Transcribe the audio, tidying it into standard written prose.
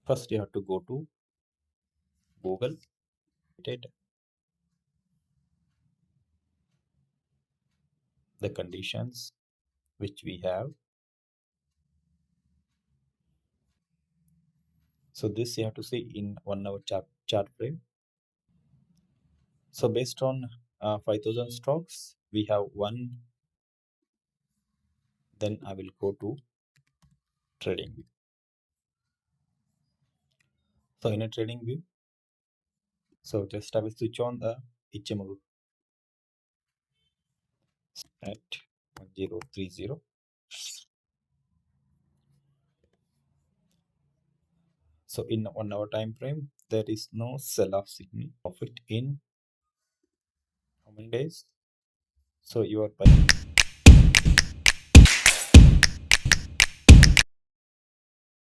First you have to go to Google, the conditions which we have. So this you have to see in 1 hour chart frame. So based on 5,000 stocks, we have one. Then I will go to trading view. So in a trading view, so just I will switch on the HMO at 1030. So in 1 hour time frame, there is no sell-off signal of it in how many days? So you are buying